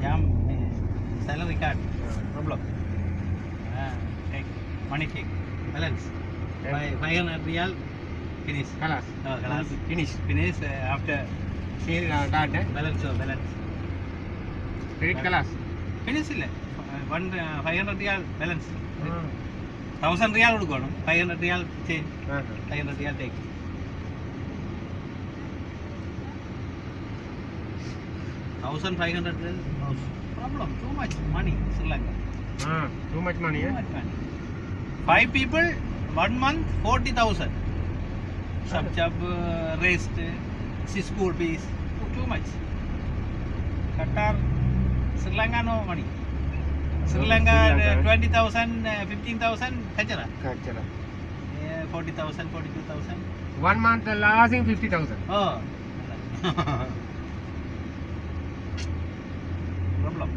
jam salary card problem. Take money take balance. 500 real finish. Kalas. Kalas. Finish. Finish after Sale card. balance. Credit kalas. Finish illa. 500 real balance. 1000 real കൊടുക്കണം. 500 real change. 500 real take. $1,500 problem. Too much money Sri Lanka. Too much money. Too much money. 5 people 1 month 40,000. Sub job rest, school fees. Too much. Qatar, Sri Lanka no money. Sri Lanka 20,000, 15,000 kachara. 40,000, 42,000. 1 month lasting 50,000. Oh. Problem.